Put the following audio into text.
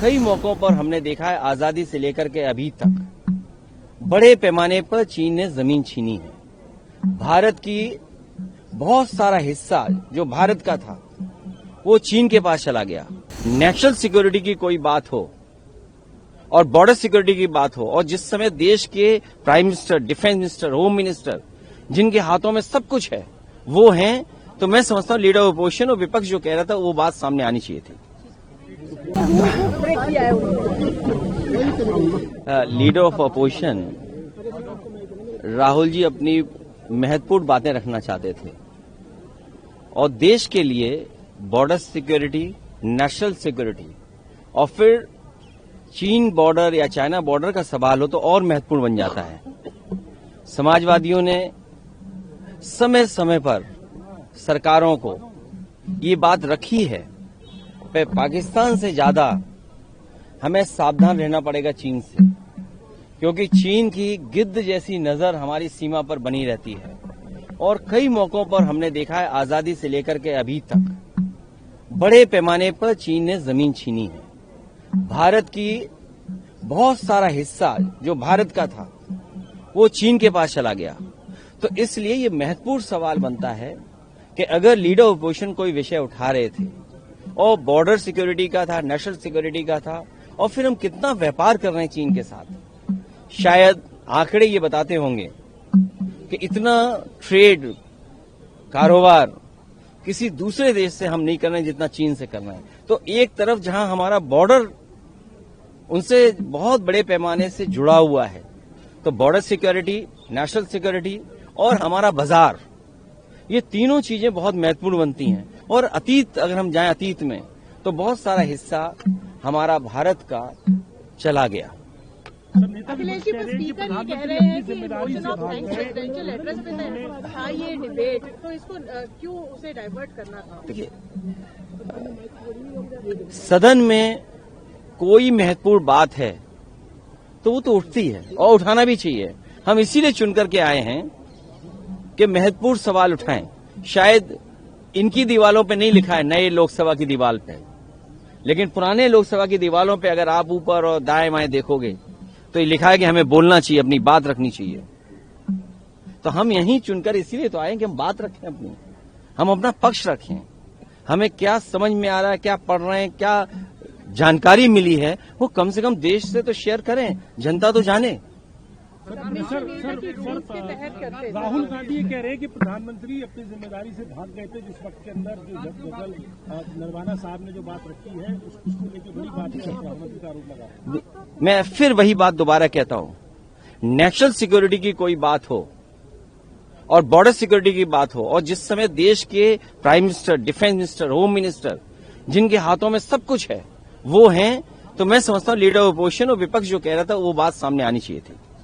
कई मौकों पर हमने देखा है, आजादी से लेकर के अभी तक बड़े पैमाने पर चीन ने जमीन छीनी है। भारत की बहुत सारा हिस्सा जो भारत का था वो चीन के पास चला गया। नेशनल सिक्योरिटी की कोई बात हो और बॉर्डर सिक्योरिटी की बात हो, और जिस समय देश के prime minister, defence minister, home minister, जिनके हाथों में सब कुछ है वो हैं, तो मैं समझता हूं लीडर ऑफ अपोजिशन और विपक्ष जो कह रहा था वो बात सामने आनी चाहिए थी। Leader of opposition Rahul ji अपनी महत्वपूर्ण बातें रखना चाहते थे और देश के लिए बॉर्डर सिक्योरिटी, नेशनल सिक्योरिटी और फिर चीन बॉर्डर या चाइना बॉर्डर का सवाल हो तो और महत्वपूर्ण बन जाता है। समाजवादियों ने समय समय पर सरकारों को ये बात रखी है, पाकिस्तान से ज्यादा हमें सावधान रहना पड़ेगा चीन से, क्योंकि चीन की गिद्ध जैसी नजर हमारी सीमा पर बनी रहती है। और कई मौकों पर हमने देखा है, आजादी से लेकर के अभी तक बड़े पैमाने पर चीन ने जमीन छीनी है। भारत की बहुत सारा हिस्सा जो भारत का था वो चीन के पास चला गया। तो इसलिए ये महत्वपूर्ण सवाल बनता है कि अगर लीडर ऑफ अपोजिशन कोई विषय उठा रहे थे और बॉर्डर सिक्योरिटी का था, नेशनल सिक्योरिटी का था, और फिर हम कितना व्यापार कर रहे हैं चीन के साथ, शायद आंकड़े ये बताते होंगे कि इतना ट्रेड, कारोबार किसी दूसरे देश से हम नहीं कर रहे हैं जितना चीन से कर रहे हैं। तो एक तरफ जहां हमारा बॉर्डर उनसे बहुत बड़े पैमाने से जुड़ा हुआ है, तो बॉर्डर सिक्योरिटी, नेशनल सिक्योरिटी और हमारा बाजार, ये तीनों चीजें बहुत महत्वपूर्ण बनती हैं। और अतीत, अगर हम जाएं अतीत में, तो बहुत सारा हिस्सा हमारा भारत का चला गया। अखिलेश जी, स्पीकर ये कह रहे हैं कि motion of thanks presidential address में था ये डिबेट, तो इसको क्यों उसे डाइवर्ट करना था? देखिए, सदन में कोई महत्वपूर्ण बात है तो वो तो उठती है और उठाना भी चाहिए। हम इसीलिए चुनकर के आए हैं कि महत्वपूर्ण सवाल उठाएं। शायद इनकी दीवालों पे नहीं लिखा है, नए लोकसभा की दीवार पे, लेकिन पुराने लोकसभा की दीवालों पे अगर आप ऊपर और दाएं बाएं देखोगे तो ये लिखा है कि हमें बोलना चाहिए, अपनी बात रखनी चाहिए। तो हम यहीं चुनकर इसीलिए तो आए कि हम बात रखें, अपनी, हम अपना पक्ष रखें। हमें क्या समझ में आ रहा है, क्या पढ़ रहे हैं, क्या जानकारी मिली है, वो कम से कम देश से तो शेयर करें, जनता तो जाने। राहुल गांधी ये कह रहे हैं कि प्रधानमंत्री अपनी जिम्मेदारी से भाग गए थे जिस वक्त के अंदर जो गजल नरवाना साहब ने जो बात रखी है उसको लेकर बड़ी बात प्रधानमंत्री का आरोप लगा। मैं फिर वही बात दोबारा कहता हूं, नेशनल सिक्योरिटी की कोई बात हो और बॉर्डर सिक्योरिटी की बात हो, और जिस समय देश के prime minister, defence minister, home minister, जिनके हाथों में सब कुछ है वो हैं, तो मैं समझता हूं लीडर ऑफ अपोजिशन और विपक्ष जो कह रहा था वो बात सामने आनी चाहिए थी।